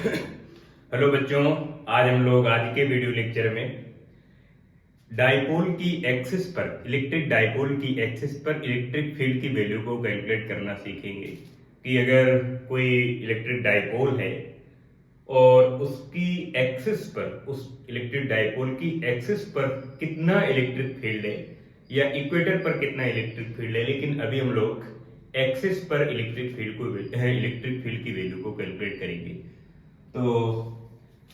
Hello बच्चों, आज हम लोग आज के वीडियो लेक्चर में डाइपोल की एक्सिस पर इलेक्ट्रिक डाइपोल की एक्सिस पर इलेक्ट्रिक फील्ड की वैल्यू को कैलकुलेट करना सीखेंगे कि अगर कोई इलेक्ट्रिक डाइपोल है और उसकी एक्सिस पर उस इलेक्ट्रिक डाइपोल की एक्सिस पर कितना इलेक्ट्रिक फील्ड है या इक्वेटर पर कितना इलेक्ट्रिक फील्ड है, लेकिन अभी हम लोग एक्सिस पर इलेक्ट्रिक फील्ड की वैल्यू को कैलकुलेट करेंगे। तो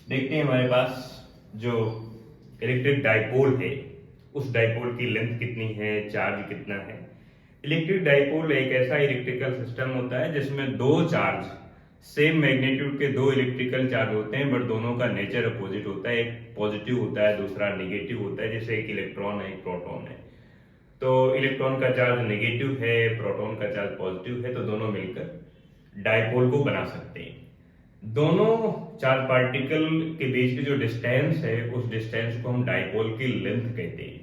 देखते हैं हमारे पास जो इलेक्ट्रिक डाइपोल है उस डाइपोल की लेंथ कितनी है, चार्ज कितना है। इलेक्ट्रिक डाइपोल एक ऐसा इलेक्ट्रिकल सिस्टम होता है जिसमें दो चार्ज सेम मैग्नीट्यूड के दो इलेक्ट्रिकल चार्ज होते हैं, बट दोनों का नेचर अपोजिट होता है। एक पॉजिटिव होता है, दूसरा नेगेटिव होता है। जैसे एक इलेक्ट्रॉन है, एक प्रोटॉन है। तो इलेक्ट्रॉन का चार्ज नेगेटिव है, प्रोटॉन का चार्ज पॉजिटिव है, तो दोनों मिलकर डाइपोल को बना सकते हैं। दोनों चार्ज पार्टिकल के बीच की जो डिस्टेंस है उस डिस्टेंस को हम डाइपोल की लेंथ कहते हैं।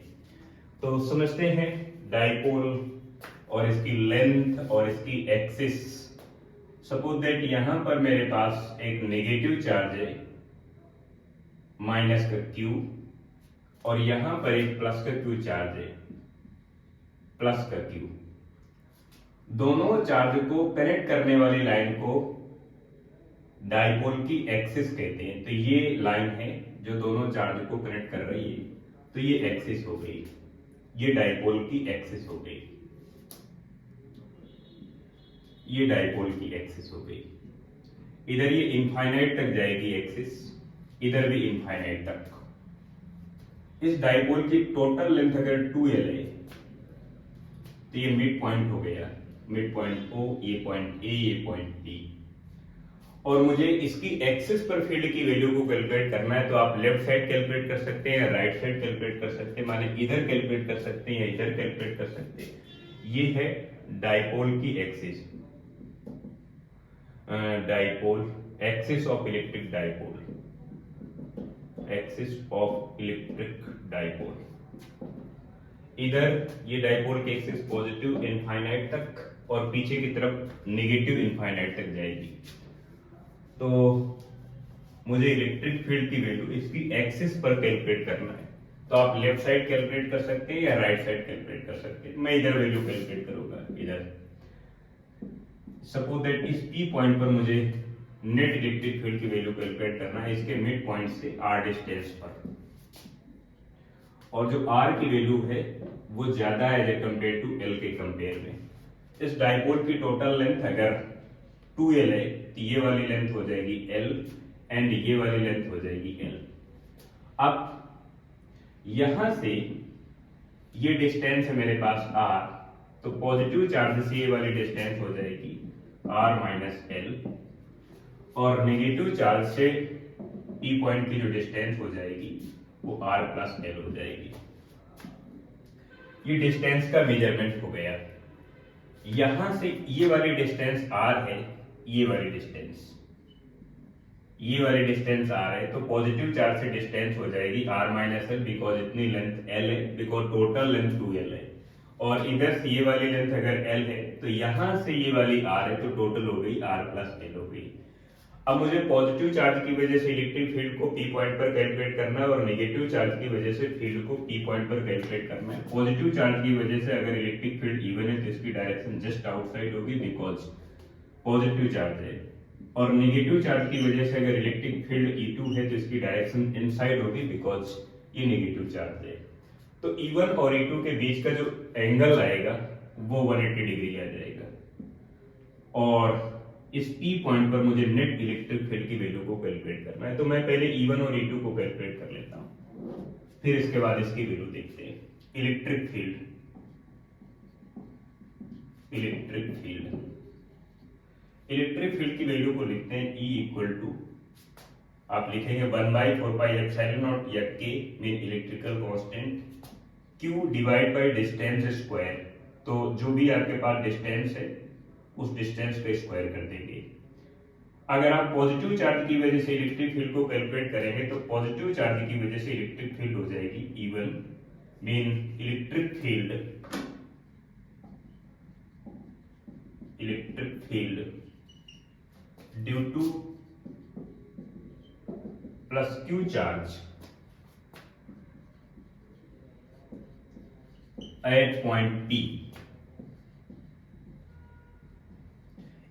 तो समझते हैं डाइपोल और इसकी लेंथ और इसकी एक्सिस। सपोज दैट यहां पर मेरे पास एक नेगेटिव चार्ज है माइनस का क्यू, और यहां पर एक प्लस का क्यू चार्ज है प्लस का क्यू। दोनों चार्ज को कनेक्ट करने वाली लाइन को डाइपोल की एक्सिस कहते हैं। तो ये लाइन है जो दोनों चार्ज को कनेक्ट कर रही है, तो ये एक्सिस हो गई, ये डाइपोल की एक्सिस हो गई, ये डाइपोल की एक्सिस हो गई। इधर ये इनफाइनाइट तक जाएगी एक्सिस, इधर भी इनफाइनाइट तक। इस डाइपोल की टोटल लेंथ अगर 2l है तो ये मिड पॉइंट हो गया, मिड पॉइंट O, ये पॉइंट A, ये पॉइंट B। और मुझे इसकी एक्सिस पर फील्ड की वैल्यू को कैलकुलेट करना है, तो आप लेफ्ट साइड कैलकुलेट कर सकते हैं या राइट साइड कैलकुलेट कर सकते हैं, माने इधर कैलकुलेट कर सकते हैं या इधर कैलकुलेट कर सकते हैं। ये है डाइपोल की axis, dipole axis of electric dipole, axis of electric dipole. इधर ये डाइपोल की एक्सिस पॉजिटिव इनफाइनाइट तक और पीछे की तरफ नेगेटिव इनफाइनाइट तक जाएगी। तो मुझे इलेक्ट्रिक फील्ड की वैल्यू इसकी एक्सिस पर कैलकुलेट करना है, तो आप लेफ्ट साइड कैलकुलेट कर सकते हैं या राइट साइड कैलकुलेट कर सकते हैं। मैं इधर वैल्यू कैलकुलेट करूंगा। इधर सपोज दैट इस P पॉइंट पर मुझे नेट इलेक्ट्रिक फील्ड की वैल्यू कैलकुलेट करना है इसके मिड पॉइंट से R डिस्टेंस पर, और जो R की वैल्यू है वो ज्यादा है एज कंपेयर टू L के कंपेयर में। इस डाइपोल की टोटल लेंथ अगर 2l है तो ये वाली लेंथ हो जाएगी l एंड ये वाली लेंथ हो जाएगी l। अब यहां से ये डिस्टेंस है मेरे पास r, तो पॉजिटिव चार्ज से ये वाली डिस्टेंस हो जाएगी r माइनस l, और नेगेटिव चार्ज से P पॉइंट की जो डिस्टेंस हो जाएगी वो r प्लस l हो जाएगी। ये डिस्टेंस का मेजरमेंट हो गया। यहां से ये वाली डिस्टेंस r है, ये वाली डिस्टेंस r है, तो पॉजिटिव चार्ज से डिस्टेंस हो जाएगी r माइनस एल, बिकॉज इतनी लेंथ l है, बिकॉज टोटल लेंथ 2l है। और इधर से ये वाली लेंथ अगर l है तो यहां से ये वाली r है, तो टोटल हो गई r प्लस l हो गई। अब मुझे पॉजिटिव चार्ज की वजह से इलेक्ट्रिक फील्ड को P पॉइंट पर कैलकुलेट करना है और नेगेटिव चार्ज की वजह से फील्ड को P पॉइंट पर कैलकुलेट करना है। पॉजिटिव चार्ज की वजह से अगर इलेक्ट्रिक फील्ड इवन है तो इसकी डायरेक्शन जस्ट आउटसाइड होगी, बिकॉज पॉजिटिव चार्ज है, और नेगेटिव चार्ज की वजह से अगर इलेक्ट्रिक फील्ड E2 है तो इसकी डायरेक्शन इनसाइड होगी, बिकॉज ये नेगेटिव चार्ज है। तो E1 और E2 के बीच का जो एंगल आएगा वो 180 डिग्री आ जाएगा। और इस P पॉइंट पर मुझे नेट इलेक्ट्रिक फील्ड की वैल्यू को कैलकुलेट करना है, तो मैं पहले E1 और E2 को कैलकुलेट कर लेता हूं, फिर इसके बाद इसकी वैल्यू देखते हैं। Electric field, electric field electric field की वैल्यू को लिखते हैं E इक्वल टू, आप लिखेंगे 1/4πε0 या K mean electrical constant, Q divide by distance square. तो जो भी आपके पास डिस्टेंस है उस डिस्टेंस पे स्क्वायर कर देंगे। अगर आप पॉजिटिव चार्ज की वजह से इलेक्ट्रिक फील्ड को कैलकुलेट करेंगे तो पॉजिटिव चार्ज की वजह से इलेक्ट्रिक फील्ड हो जाएगी E1 mean electric field due two plus Q charge at point P.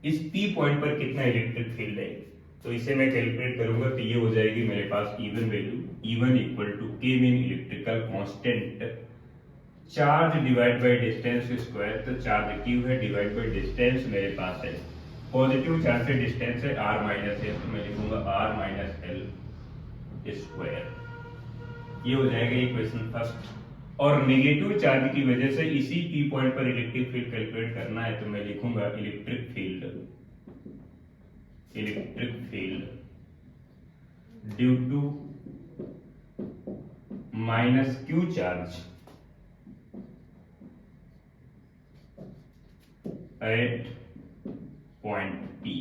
इस पी पॉइंट पर कितना इलेक्ट्रिक फील्ड है, तो इसे मैं कैलकुलेट करूंगा तो ये हो जाएगी मेरे पास even value, even equal to K mean electrical constant charge divide by distance square. तो चार्ज क्यू है डिवाइड बाय डिस्टेंस मेरे पास है, पॉजिटिव चार्ज से डिस्टेंस है r माइनस एल, तो मैं लिखूंगा r माइनस एल स्क्वायर। ये हो जाएगा इक्वेशन फर्स्ट। और नेगेटिव चार्ज की वजह से इसी पी पॉइंट पर इलेक्ट्रिक फील्ड कैलकुलेट करना है, तो मैं लिखूंगा electric field due to minus Q charge at point P.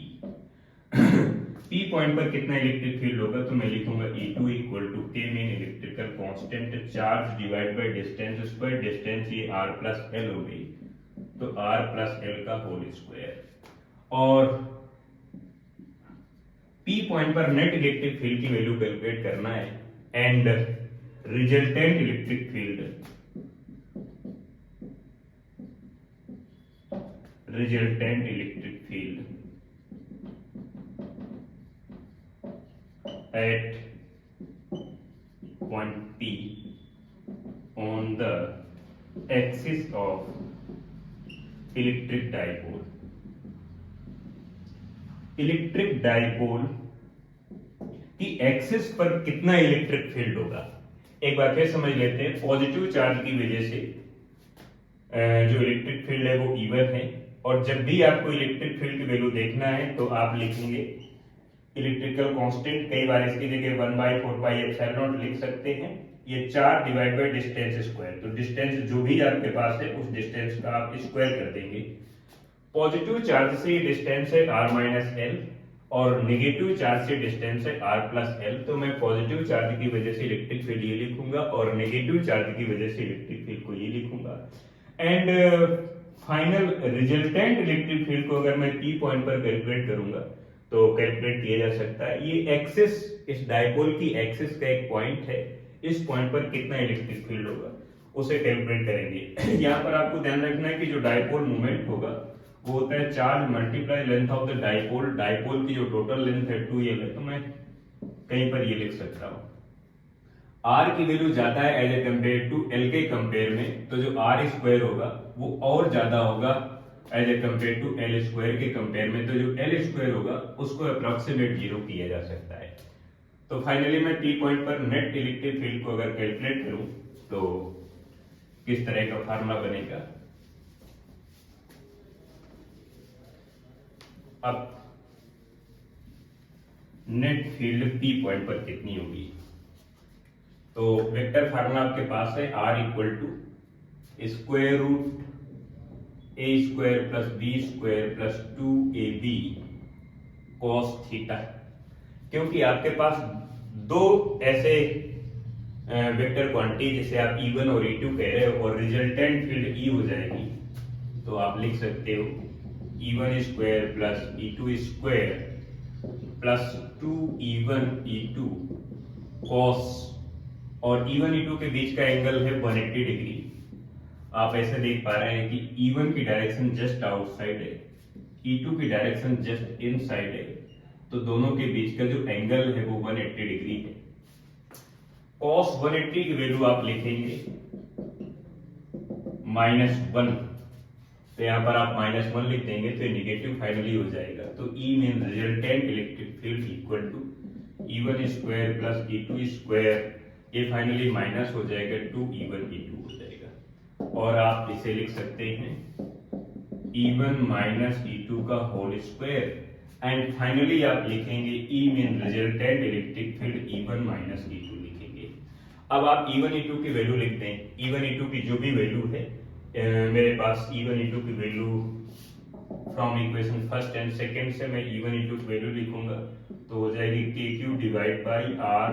P point पर कितना इलेक्ट्रिक फील्ड होगा, तो मैं लिखूंगा E2 equal to K mean electrical constant charge divide by distance square. Distance ये r प्लस एल हो गई, तो r प्लस एल का होल स्क्वायर। और पी पॉइंट पर नेट इलेक्ट्रिक फील्ड की वैल्यू कैलकुलेट करना है and resultant electric field at point P on the axis of electric dipole। Electric dipole की एक्सिस पर कितना इलेक्ट्रिक फील्ड होगा, एक बार फिर समझ लेते हैं। पॉजिटिव चार्ज की वजह से जो इलेक्ट्रिक फील्ड है वो इवन है, और जब भी आपको इलेक्ट्रिक फील्ड की वैल्यू देखना है तो आप लिखेंगे इलेक्ट्रिकल कांस्टेंट, कई बार इसकी जगह 1/4πε0 लिख सकते हैं। ये 4 डिवाइड बाय डिस्टेंस स्क्वायर, तो डिस्टेंस जो भी आपके पास है उस डिस्टेंस का आप स्क्वायर कर देंगे। पॉजिटिव चार्ज से डिस्टेंस है r माइनस एल और नेगेटिव चार्ज से डिस्टेंस है r प्लस एल, तो मैं पॉजिटिव चार्ज की वजह से इलेक्ट्रिक फील्ड ये लिखूंगा और नेगेटिव चार्ज की वजह से इलेक्ट्रिक फील्ड को ये लिखूंगा। And final resultant electric field को अगर मैं पी पॉइंट पर कैलकुलेट करूंगा तो कैलकुलेट किया जा सकता है। ये एक्सिस, इस डाइपोल की एक्सिस का एक पॉइंट है, इस पॉइंट पर कितना इलेक्ट्रिक फील्ड होगा उसे कैलकुलेट करेंगे। यहाँ पर आपको ध्यान रखना है कि जो डाइपोल मूवमेंट होगा वो होता है charge multiply length of the dipole. Dipole की जो टोटल लेंथ है 2l है, तो मैं कहीं पर ये लिख सकता हूँ r की वैल्यू ज्यादा है as a compare to l के कंपेयर में, तो जो r स्क्वायर होगा वो और ज्यादा होगा as a compare to L square के कंपेयर में, तो जो एल स्क्वायर होगा उसको अप्रोक्सीमेट 0 किया जा सकता है। तो फाइनली मैं पी पॉइंट पर नेट इलेक्ट्रिक फील्ड को अगर कैलकुलेट करूं तो किस तरह का फार्मूला बनेगा। अब नेट फील्ड पी पॉइंट पर कितनी होगी, तो वेक्टर फार्मूला आपके पास है r equal to square root a square plus b square plus 2ab cos theta. क्योंकि आपके पास दो ऐसे वेक्टर क्वांटिटी जिसे आप E1 और E2 कह रहे हो और रिजल्टेंट फील्ड E हो जाएगी, तो आप लिख सकते हो E1 square plus E2 square plus 2E1 E2 cos, और E1 E2 के बीच का एंगल है 180 डिग्री। आप ऐसे देख पा रहे हैं कि E1 की डायरेक्शन जस्ट आउटसाइड है, E2 की डायरेक्शन जस्ट इनसाइड है, तो दोनों के बीच का जो एंगल है वो 180 डिग्री है। cos 180 की वैल्यू आप लिखेंगे -1, तो यहाँ पर आप -1 लिख देंगे तो नेगेटिव फाइनली हो जाएगा। तो E mean resultant electric field equal to E1 square plus E2 square, ये फाइनली माइनस हो जाएगा 2E1 E2 हो जाएगा, और आप इसे लिख सकते हैं E1 माइनस E2 का होल स्क्वायर। एंड फाइनली आप लिखेंगे E mean resultant electric field E1 minus E2 लिखेंगे। अब आप E1 E2 की वैल्यू लिखते हैं, E1 E2 की जो भी वैल्यू है मेरे पास E1 E2 की value from equation first and second से मैं E1 E2 की वैल्यू लिखूंगा, तो हो जाएगी KQ डिवाइड बाई R